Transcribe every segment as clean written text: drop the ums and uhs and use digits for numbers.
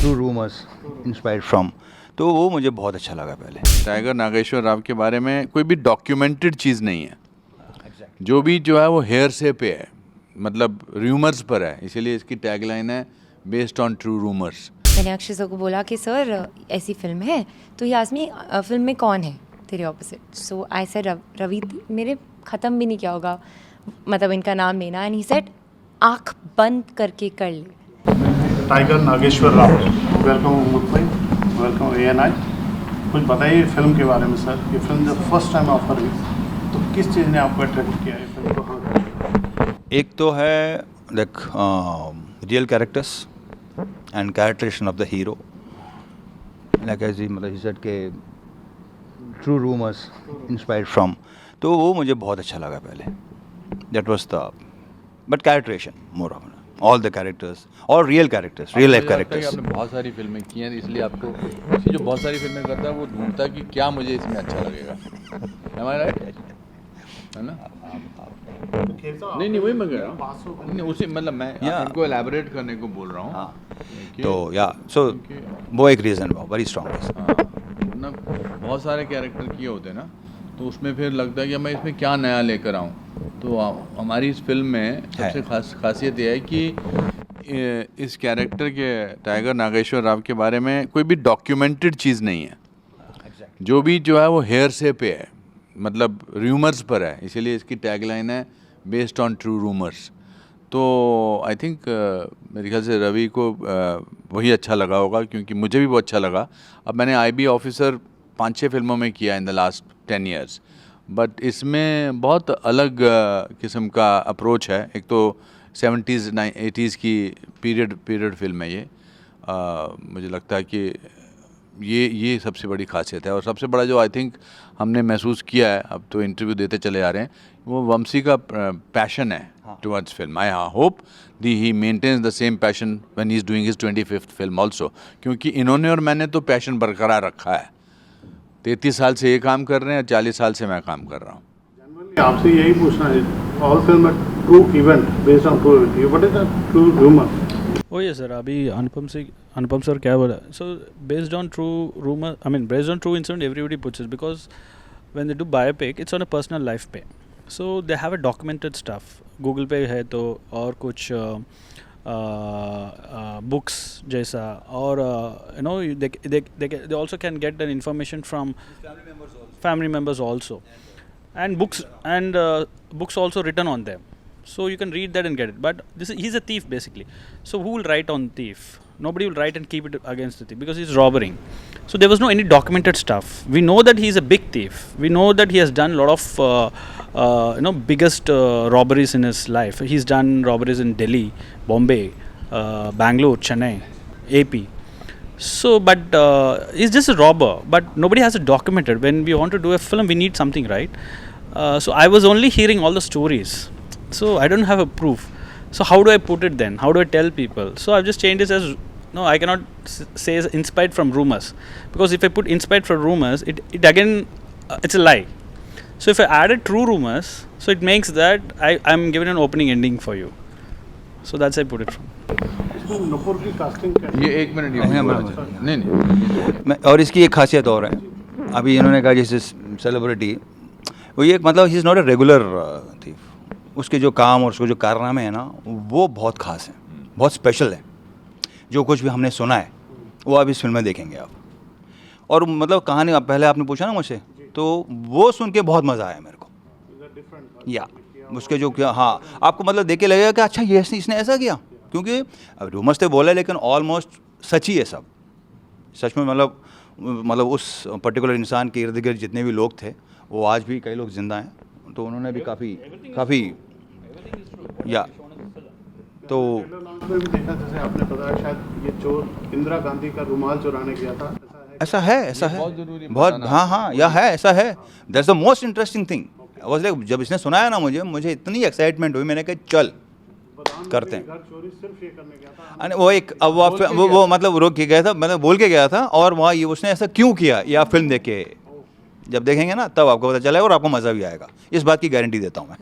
True rumours inspired from, तो वो मुझे बहुत अच्छा लगा पहले। टाइगर नागेश्वर राव के बारे में कोई भी डॉक्यूमेंटेड चीज़ नहीं है, जो भी जो है वो हेयर से पे है, मतलब रूमर्स पर है, इसीलिए इसकी टैगलाइन है बेस्ड ऑन ट्रू रूमर्स। मैंने अक्षय सर को बोला कि सर ऐसी फिल्म है, तो ही आस्क्ड मी फिल्म में कौन है तेरे opposite. So I said Ravi. मेरे ख़त्म भी नहीं किया होगा मतलब इनका नाम लेना, एंड ही सेड आँख बंद करके कर ले। टाइगर नागेश्वर राव, वेलकम उमर भाई, वेलकम ANI। कुछ बताइए फिल्म के बारे में सर। ये फिल्म जब फर्स्ट टाइम ऑफर हुई तो किस चीज़ ने आपको अट्रैक्ट किया है फिल्म को? एक तो है like real characters and characterisation of the hero, like as he मतलब ही सेड के ट्रू रूमर्स इंस्पायर्ड फ्रॉम, तो वो मुझे बहुत अच्छा लगा पहले। That was the but characterisation more of all the characters और real characters, real life characters. आपने बहुत सारी फिल्में की हैं, इसलिए आपको किसी जो बहुत सारी फिल्में करता है वो ढूंढता है कि क्या मुझे इसमें अच्छा लगेगा। Am I right? है ना? नहीं वही मैं कह रहा हूँ, नहीं उसी मतलब मैं इनको एलैबोरेट करने को बोल रहा हूँ। हाँ, तो या सो वो एक रीज़न है, वेरी स्ट्रॉन्ग रीज़न। ना बहुत सारे कैरेक्टर किए होते हैं ना, तो उसमें फिर लगता है कि मैं इसमें क्या नया लेकर आऊँ। तो हमारी इस फिल्म में सबसे खासियत यह है कि इस कैरेक्टर के टाइगर नागेश्वर राव के बारे में कोई भी डॉक्यूमेंटेड चीज़ नहीं है, जो भी जो है वो हेयर से पे है, मतलब रूमर्स पर है, इसीलिए इसकी टैगलाइन है बेस्ड ऑन ट्रू रूमर्स। तो आई थिंक मेरे ख्याल से रवि को वही अच्छा लगा होगा, क्योंकि मुझे भी वो अच्छा लगा। अब मैंने IB ऑफिसर 5-6 फिल्मों में किया in the last 10 years, but इसमें बहुत अलग किस्म का अप्रोच है। एक तो 70s 80s की पीरियड फिल्म है ये। मुझे लगता है कि ये सबसे बड़ी खासियत है, और सबसे बड़ा जो आई थिंक हमने महसूस किया है, अब तो इंटरव्यू देते चले आ रहे हैं, वो वंशी का पैशन है towards film. I hope he maintains the same passion when he is doing his 25th film also, क्योंकि इन्होंने और मैंने तो पैशन बरकरार रखा है। 33 साल से ये काम कर रहे हैं, 40 साल से मैं काम कर रहा हूँ। जनरली आपसे यही पूछना है, all film true event based on true event, what is the true rumour? Oh yeah sir, अभी अनुपम सर क्या बोला, so based on true rumour, I mean based on true incident everybody puts it, because when they do biopic it's on a personal life पे, so they have a documented stuff. Google पे है तो, और कुछ books जैसा, और you know they also can get an information from family members also, and books also written on them, so you can read that and get it. But he's a thief basically, so who will write on thief? Nobody will write and keep it against the thief, because he's robbing. So there was no any documented stuff. We know that he's a big thief. We know that he has done a lot of biggest robberies in his life. He's done robberies in Delhi, Bombay, Bangalore, Chennai, AP. So, but he's just a robber. But nobody has it documented. When we want to do a film, we need something, right? So I was only hearing all the stories. So I don't have a proof. So how do I put it then? How do I tell people? So I've just changed this as, no, I cannot say inspired from rumors, because if I put inspired from rumors, it again, it's a lie. So if I added true rumors, so it makes that I'm giving an opening ending for you. So that's I put it from. Nupur की casting ये एक minute नहीं, और इसकी एक खासियत और है, अभी इन्होंने कहा जैसे सेलिब्रिटी, वो ये मतलब he is not a regular thief. उसके जो काम और उसके जो कारनामे हैं ना, वो बहुत ख़ास हैं, बहुत स्पेशल है। जो कुछ भी हमने सुना है वो आप इस फिल्म में देखेंगे आप। और मतलब कहानी, आप पहले आपने पूछा ना मुझसे, तो वो सुन के बहुत मज़ा आया मेरे को। या उसके जो क्या, हाँ, आपको मतलब देख के लगेगा कि अच्छा ये इसने ऐसा किया, क्योंकि अब रूमर्स तो बोला है लेकिन ऑलमोस्ट सच ही है सब। सच में मतलब उस पर्टिकुलर इंसान के इर्द गिर्द जितने भी लोग थे, वो आज भी कई लोग जिंदा हैं, तो उन्होंने भी काफ़ी या तो में भी देखा, जैसे आपने बताया शायद ये चोर इंदिरा गांधी का रुमाल चुराने गया था, ऐसा है बहुत, हाँ या है, ऐसा है। That's the most interesting thing. Was like, जब इसने सुनाया ना मुझे इतनी एक्साइटमेंट हुई, मैंने कहा चल करते हैं। चोरी सिर्फ ये करने गया था, वो एक अब वो मतलब रोक के गया था, मतलब बोल के गया था, और वहाँ ये उसने ऐसा क्यों किया, ये आप फिल्म देख के जब देखेंगे ना तब आपको पता चलेगा, और आपको मज़ा भी आएगा, इस बात की गारंटी देता हूँ मैं।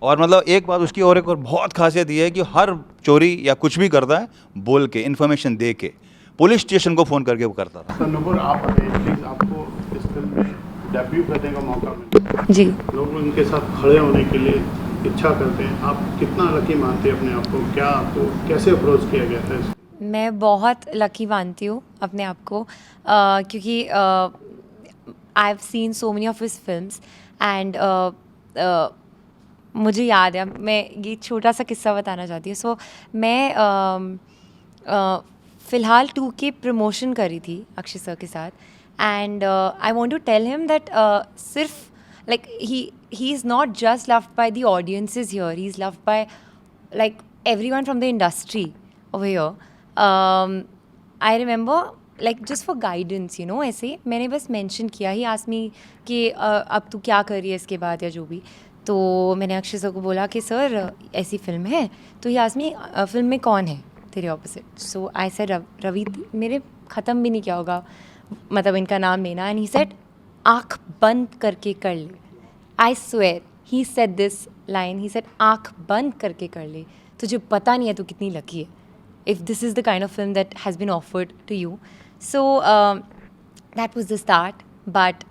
और मतलब एक बात उसकी और एक और बहुत खासियत ये है कि हर चोरी या कुछ भी करता है बोल के, इन्फॉर्मेशन दे के, पुलिस स्टेशन को फ़ोन करके वो करता था। सर नुपुर, आप बताइए प्लीज़, आपको इस फिल्म में डेब्यू करने का मौका मिला, जी। लोग उनके साथ खड़े होने के लिए इच्छा करते हैं, आप कितना लकी मानते हैं अपने आप को? क्या आपको कैसे अप्रोच किया गया था? मैं बहुत लकी मानती हूँ अपने आप को, क्योंकि I have seen so many of his films and मुझे याद है, मैं ये छोटा सा किस्सा बताना चाहती हूँ। सो मैं फ़िलहाल 2 के प्रमोशन करी थी अक्षय सर के साथ, and I want to tell him that सिर्फ like he is not just loved by the audiences here, he's loved by like everyone from the industry over here. I remember like just for guidance, you know, ऐसे मैंने बस mention किया ही asked me कि अब तू क्या कर रही है इसके बाद या जो भी, तो मैंने अक्षय सर को बोला कि सर ऐसी फिल्म है, तो ही asked me फिल्म में कौन है तेरे opposite. So I said Ravi, मेरे ख़त्म भी नहीं किया होगा मतलब इनका नाम लेना, एंड ही सेड आँख बंद करके कर ले। I swear, he said this line. He said, "आँख बंद करके कर ले, तुझे पता नहीं है तू कितनी लकी है, if this is the kind of film that has been offered to you." So that was the start. But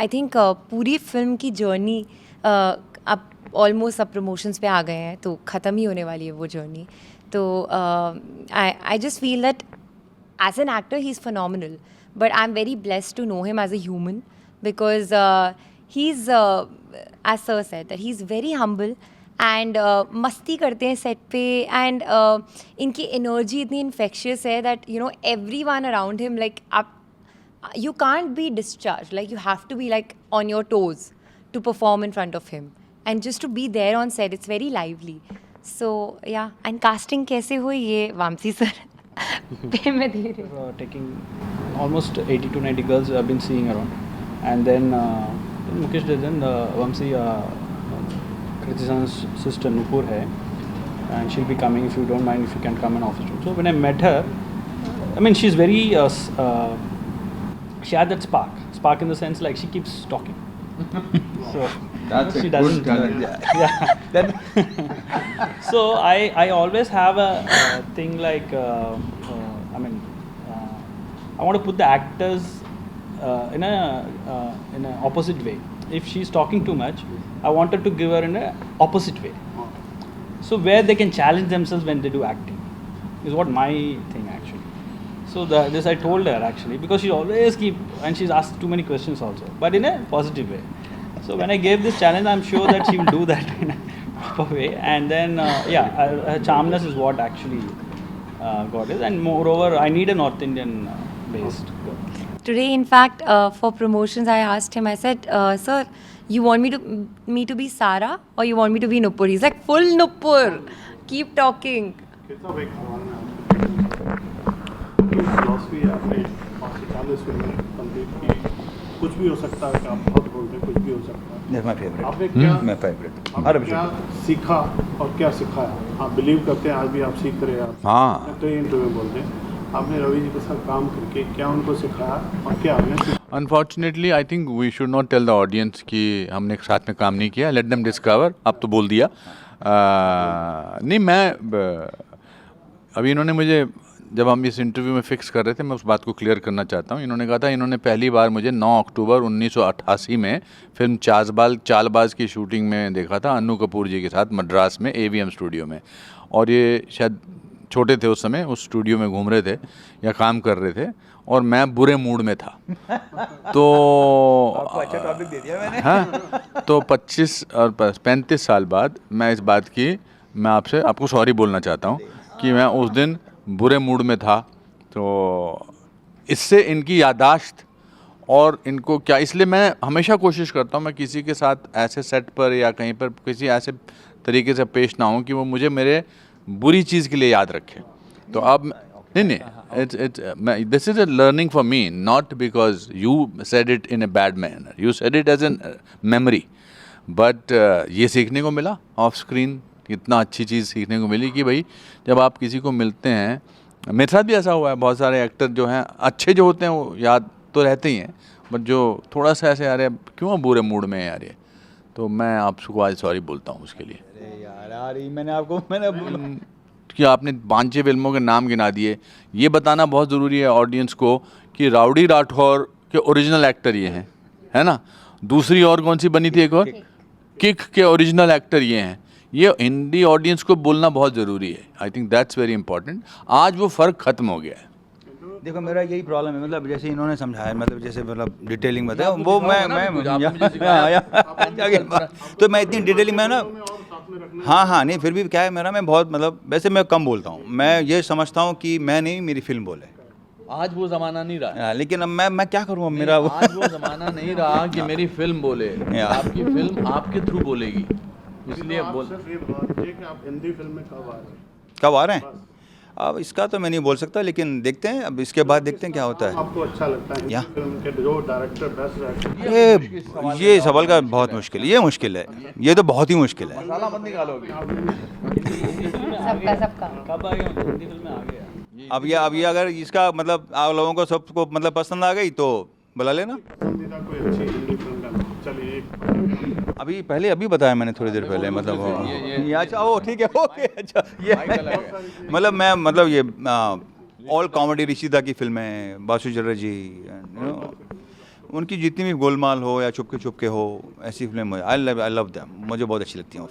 I think पूरी फिल्म की जर्नी अब ऑलमोस्ट अब प्रमोशंस पे आ गए हैं, तो ख़त्म ही होने वाली है वो जर्नी। तो I just feel that as an actor he's phenomenal, but I'm very blessed to know him as a human because he's as sir said that he's very humble and मस्ती करते हैं सेट पे, and इनकी energy इतनी infectious है that you know everyone around him, like आप you can't be discharged, like you have to be like on your toes to perform in front of him, and just to be there on set, it's very lively. So yeah, and casting कैसे हुई ये Vamsi sir पे मैं धीरे Taking almost 80 to 90 girls I've been seeing around, and then Mukesh Dejan, Vamsi, Kritisan's sister Nupur hai, and she'll be coming, if you don't mind, if you can come and office. So when I met her, I mean she's very she had that spark in the sense like she keeps talking. So That's she a doesn't good yeah. So I always have a thing like I mean I want to put the actors in a opposite way. If she's talking too much, I wanted to give her in a opposite way. So where they can challenge themselves when they do acting is what my thing actually. So this I told her actually, because she always and she's asked too many questions also, but in a positive way. So when I gave this challenge, I'm sure that she will do that in a proper way. And then her charmness is what actually got it. And moreover, I need a North Indian based girl. Today, in fact, for promotions, I asked him, I said, sir, you want me to be Sara or you want me to be Nupur? He's like, full Nupur. Keep talking. कितना एक सवाल है आपसे, philosophy आपने 40 फिल्में complete की, कुछ भी हो सकता है कि आप बहुत बोलते हैं, कुछ भी हो सकता है। That's my favorite. आपने क्या My favorite. आपने क्या सीखा और क्या सिखाया? आप बिलीव करते हैं आज भी आप सीख रहे हैं? आप हाँ। तो ये इंटरव्यू में बोलते हैं, आपने रवि जी के साथ काम करके क्या उनको सिखाया और क्या आपने सीखा? Unfortunately I think we should not tell the audience कि हमने एक साथ में काम नहीं किया, लेट देम डिस्कवर। अब तो बोल दिया। नहीं, मैं अभी इन्होंने मुझे, जब हम इस इंटरव्यू में फिक्स कर रहे थे, मैं उस बात को क्लियर करना चाहता हूँ। इन्होंने कहा था, इन्होंने पहली बार मुझे 9 अक्टूबर 1988 में फिल्म चालबाज की शूटिंग में देखा था, अन्नू कपूर जी के साथ मद्रास में AVM स्टूडियो में। और ये शायद छोटे थे उस समय, उस स्टूडियो में घूम रहे थे या काम कर रहे थे, और मैं बुरे मूड में था। तो अच्छा टॉपिक दे दिया मैंने। हाँ, तो 25 और 35 साल बाद मैं इस बात की, मैं आपको सॉरी बोलना चाहता हूँ कि मैं उस दिन बुरे मूड में था। तो इससे इनकी यादाश्त और इनको क्या, इसलिए मैं हमेशा कोशिश करता हूँ मैं किसी के साथ ऐसे सेट पर या कहीं पर किसी ऐसे तरीके से पेश ना हूँ कि वो मुझे मेरे बुरी चीज़ के लिए याद रखे। तो अब नहीं, this is a learning for me, not because you said it in a bad manner, you said it as an memory, but ये सीखने को मिला ऑफ स्क्रीन, इतना अच्छी चीज़ सीखने को मिली कि भाई जब आप किसी को मिलते हैं, मेरे साथ भी ऐसा हुआ है, बहुत सारे एक्टर जो हैं अच्छे जो होते हैं वो याद तो रहते ही हैं, बट जो थोड़ा सा ऐसे यार क्यों बुरे मूड में है यार ये, तो मैं आपको आज सॉरी बोलता हूँ उसके लिए अरे यार ये मैंने कि आपने 5-6 फिल्मों के नाम गिना दिए। ये बताना बहुत ज़रूरी है ऑडियंस को कि राउडी राठौर के ओरिजिनल एक्टर ये हैं, है ना। दूसरी और कौन सी बनी थी एक और, किक के ओरिजिनल एक्टर ये हैं। ये हिंदी ऑडियंस को बोलना बहुत ज़रूरी है। I think that's very important. आज वो फ़र्क ख़त्म हो गया है। देखो मेरा यही प्रॉब्लम है, मतलब जैसे इन्होंने समझाया, मतलब जैसे मतलब डिटेलिंग बताया वो तो मैं इतनी डिटेलिंग में ना, हाँ नहीं, फिर भी क्या है मेरा, मैं बहुत मतलब वैसे मैं कम बोलता हूँ। मैं ये समझता हूँ कि मैं नहीं, मेरी फिल्म बोले। आज वो ज़माना नहीं रहा, लेकिन अब मैं क्या करूँ, अब मेरा आज वो ज़माना नहीं रहा कि मेरी फिल्म बोले। आपकी फिल्म आपके थ्रू बोलेगी, इसलिए आप बोल। सिर्फ ये बता दीजिए कि आप हिंदी फिल्म में कब आ रहे हैं? कब आ रहे हैं? अब इसका तो मैं नहीं बोल सकता, लेकिन देखते हैं, अब इसके बाद देखते हैं क्या होता है। आपको अच्छा लगता है या? हिंदी फिल्म के जो डायरेक्टर बेस्ट डायरेक्टर? ये सवाल का बहुत मुश्किल है, ये मुश्किल है, ये तो बहुत ही मुश्किल है। मसाला मत निकालोगे। सबका कब आ गया हिंदी फिल्म में आ गया अब ये अगर इसका मतलब आप लोगों को सबको मतलब पसंद आ गई तो बुला लेना। पसंदीदा कोई अच्छी हिंदी फिल्म का नाम? चलिए एक अभी बताया मैंने थोड़ी देर पहले, मतलब ये अच्छा ओ ठीक है ओके अच्छा ये मतलब मैं मतलब ये ऑल कॉमेडी ऋषिदा की फिल्में, बासु चटर्जी, उनकी जितनी भी गोलमाल हो या चुपके हो, ऐसी फिल्में आई लव देम, मुझे बहुत अच्छी लगती हैं।